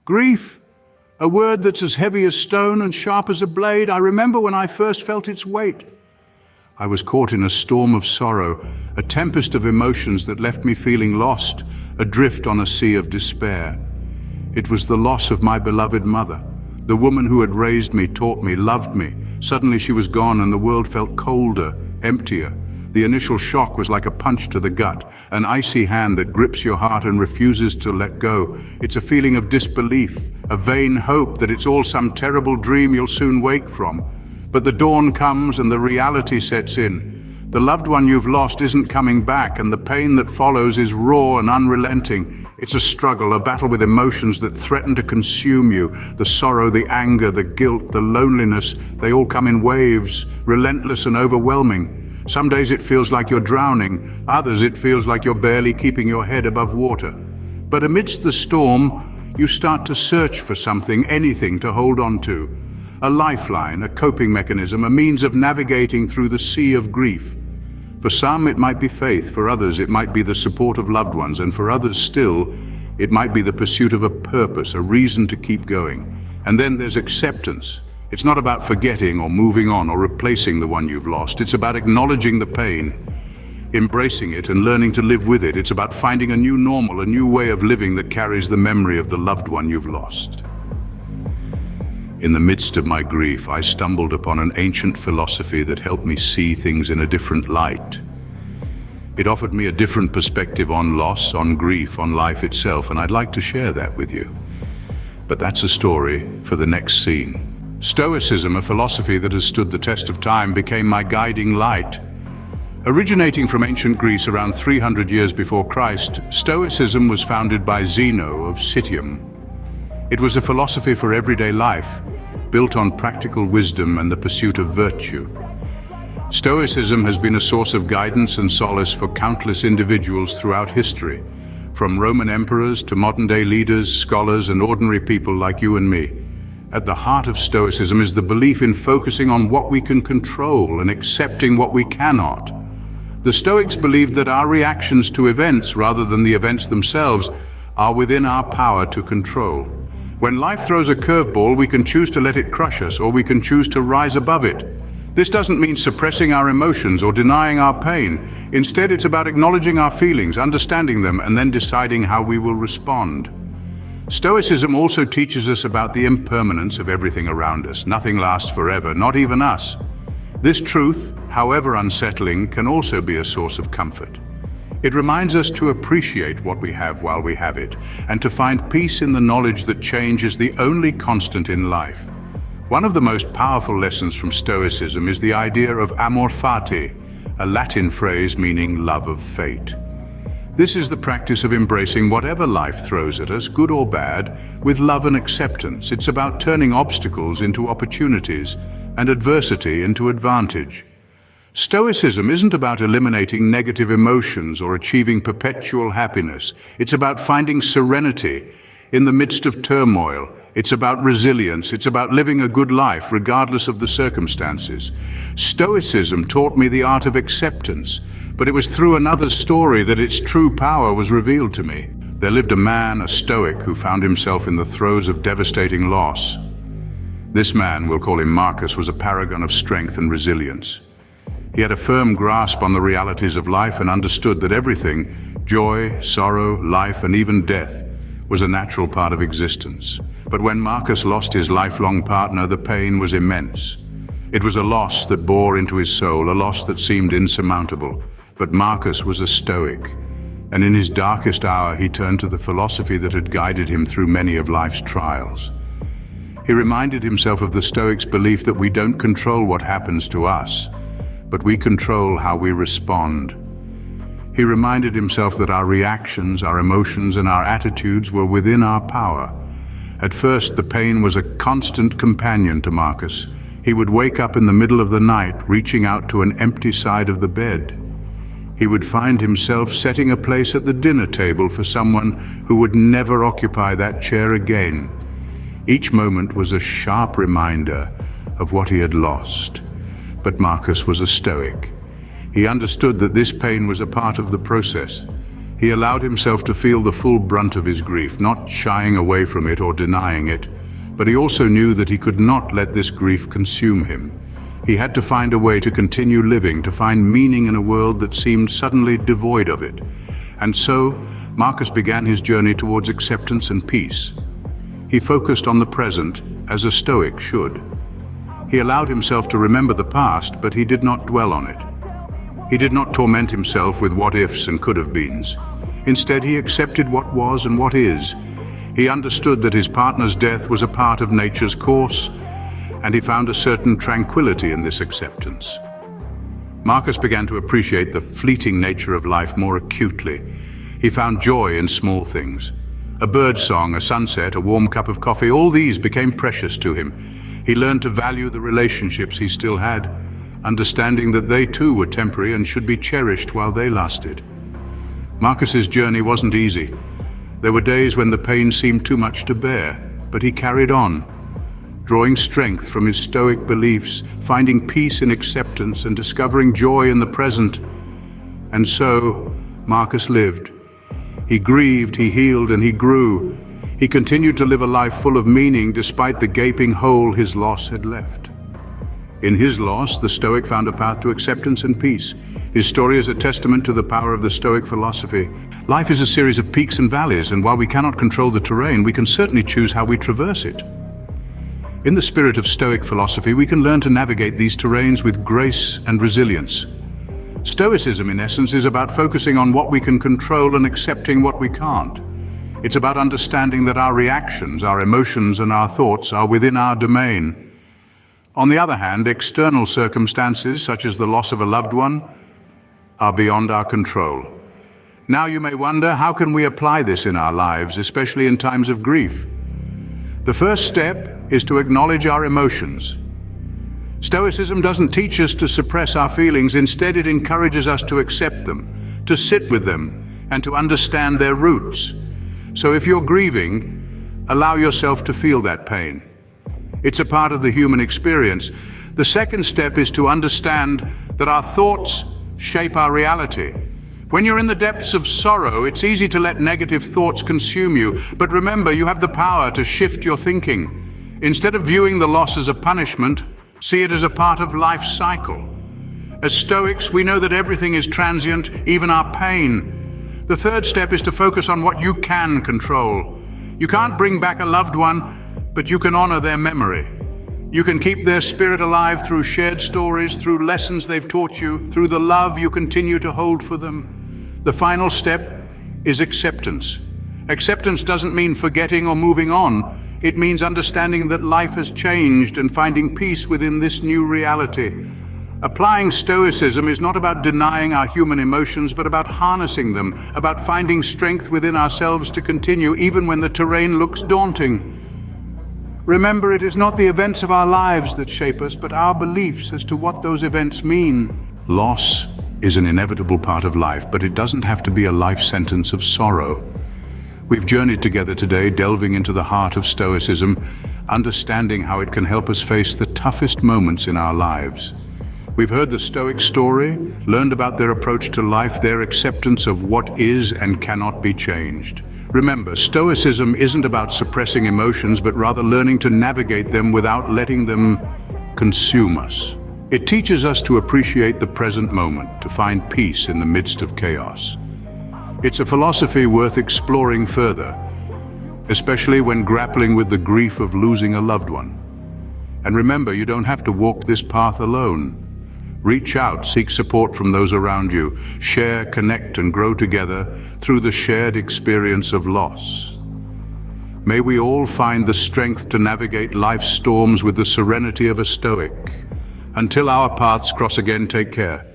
Grief, a word that's as heavy as stone and sharp as a blade. I remember when I first felt its weight. I was caught in a storm of sorrow, a tempest of emotions that left me feeling lost, adrift on a sea of despair. It was the loss of my beloved mother, the woman who had raised me, taught me, loved me. Suddenly she was gone and the world felt colder, emptier. The initial shock was like a punch to the gut, an icy hand that grips your heart and refuses to let go. It's a feeling of disbelief, a vain hope that it's all some terrible dream you'll soon wake from. But the dawn comes and the reality sets in. The loved one you've lost isn't coming back, and the pain that follows is raw and unrelenting. It's a struggle, a battle with emotions that threaten to consume you. The sorrow, the anger, the guilt, the loneliness, they all come in waves, relentless and overwhelming. Some days it feels like you're drowning, others it feels like you're barely keeping your head above water. But amidst the storm, you start to search for something, anything to hold on to. A lifeline, a coping mechanism, a means of navigating through the sea of grief. For some it might be faith, for others it might be the support of loved ones, and for others still, it might be the pursuit of a purpose, a reason to keep going. And then there's acceptance. It's not about forgetting or moving on or replacing the one you've lost. It's about acknowledging the pain, embracing it and learning to live with it. It's about finding a new normal, a new way of living that carries the memory of the loved one you've lost. In the midst of my grief, I stumbled upon an ancient philosophy that helped me see things in a different light. It offered me a different perspective on loss, on grief, on life itself, and I'd like to share that with you. But that's a story for the next scene. Stoicism, a philosophy that has stood the test of time, became my guiding light. Originating from ancient Greece around 300 years before Christ, Stoicism was founded by Zeno of Citium. It was a philosophy for everyday life, built on practical wisdom and the pursuit of virtue. Stoicism has been a source of guidance and solace for countless individuals throughout history, from Roman emperors to modern-day leaders, scholars, and ordinary people like you and me. At the heart of Stoicism is the belief in focusing on what we can control and accepting what we cannot. The Stoics believed that our reactions to events, rather than the events themselves, are within our power to control. When life throws a curveball, we can choose to let it crush us, or we can choose to rise above it. This doesn't mean suppressing our emotions or denying our pain. Instead, it's about acknowledging our feelings, understanding them, and then deciding how we will respond. Stoicism also teaches us about the impermanence of everything around us. Nothing lasts forever, not even us. This truth, however unsettling, can also be a source of comfort. It reminds us to appreciate what we have while we have it, and to find peace in the knowledge that change is the only constant in life. One of the most powerful lessons from Stoicism is the idea of amor fati, a Latin phrase meaning love of fate. This is the practice of embracing whatever life throws at us, good or bad, with love and acceptance. It's about turning obstacles into opportunities and adversity into advantage. Stoicism isn't about eliminating negative emotions or achieving perpetual happiness. It's about finding serenity in the midst of turmoil. It's about resilience. It's about living a good life regardless of the circumstances. Stoicism taught me the art of acceptance, but it was through another story that its true power was revealed to me. There lived a man, a Stoic, who found himself in the throes of devastating loss. This man, we'll call him Marcus, was a paragon of strength and resilience. He had a firm grasp on the realities of life and understood that everything, joy, sorrow, life, and even death, was a natural part of existence. But when Marcus lost his lifelong partner, the pain was immense. It was a loss that bore into his soul, a loss that seemed insurmountable. But Marcus was a Stoic, and in his darkest hour he turned to the philosophy that had guided him through many of life's trials. He reminded himself of the Stoics' belief that we don't control what happens to us, but we control how we respond. He reminded himself that our reactions, our emotions, and our attitudes were within our power. At first, the pain was a constant companion to Marcus. He would wake up in the middle of the night, reaching out to an empty side of the bed. He would find himself setting a place at the dinner table for someone who would never occupy that chair again. Each moment was a sharp reminder of what he had lost. But Marcus was a Stoic. He understood that this pain was a part of the process. He allowed himself to feel the full brunt of his grief, not shying away from it or denying it, but he also knew that he could not let this grief consume him. He had to find a way to continue living, to find meaning in a world that seemed suddenly devoid of it. And so, Marcus began his journey towards acceptance and peace. He focused on the present, as a Stoic should. He allowed himself to remember the past, but he did not dwell on it. He did not torment himself with what-ifs and could-have-beens. Instead, he accepted what was and what is. He understood that his partner's death was a part of nature's course, and he found a certain tranquility in this acceptance. Marcus began to appreciate the fleeting nature of life more acutely. He found joy in small things. A bird's song, a sunset, a warm cup of coffee, all these became precious to him. He learned to value the relationships he still had, understanding that they too were temporary and should be cherished while they lasted. Marcus's journey wasn't easy. There were days when the pain seemed too much to bear, but he carried on, drawing strength from his Stoic beliefs, finding peace in acceptance and discovering joy in the present. And so, Marcus lived. He grieved, he healed, and he grew. He continued to live a life full of meaning despite the gaping hole his loss had left. In his loss, the Stoic found a path to acceptance and peace. His story is a testament to the power of the Stoic philosophy. Life is a series of peaks and valleys, and while we cannot control the terrain, we can certainly choose how we traverse it. In the spirit of Stoic philosophy, we can learn to navigate these terrains with grace and resilience. Stoicism, in essence, is about focusing on what we can control and accepting what we can't. It's about understanding that our reactions, our emotions, and our thoughts are within our domain. On the other hand, external circumstances, such as the loss of a loved one, are beyond our control. Now you may wonder, how can we apply this in our lives, especially in times of grief? The first step is to acknowledge our emotions. Stoicism doesn't teach us to suppress our feelings. Instead, it encourages us to accept them, to sit with them, and to understand their roots. So if you're grieving, allow yourself to feel that pain. It's a part of the human experience. The second step is to understand that our thoughts shape our reality. When you're in the depths of sorrow, it's easy to let negative thoughts consume you. But remember, you have the power to shift your thinking. Instead of viewing the loss as a punishment, see it as a part of life's cycle. As Stoics, we know that everything is transient, even our pain. The third step is to focus on what you can control. You can't bring back a loved one, but you can honor their memory. You can keep their spirit alive through shared stories, through lessons they've taught you, through the love you continue to hold for them. The final step is acceptance. Acceptance doesn't mean forgetting or moving on. It means understanding that life has changed and finding peace within this new reality. Applying Stoicism is not about denying our human emotions, but about harnessing them, about finding strength within ourselves to continue even when the terrain looks daunting. Remember, it is not the events of our lives that shape us, but our beliefs as to what those events mean. Loss is an inevitable part of life, but it doesn't have to be a life sentence of sorrow. We've journeyed together today, delving into the heart of Stoicism, understanding how it can help us face the toughest moments in our lives. We've heard the Stoic story, learned about their approach to life, their acceptance of what is and cannot be changed. Remember, Stoicism isn't about suppressing emotions, but rather learning to navigate them without letting them consume us. It teaches us to appreciate the present moment, to find peace in the midst of chaos. It's a philosophy worth exploring further, especially when grappling with the grief of losing a loved one. And remember, you don't have to walk this path alone. Reach out, seek support from those around you. Share, connect, and grow together through the shared experience of loss. May we all find the strength to navigate life's storms with the serenity of a Stoic. Until our paths cross again, take care.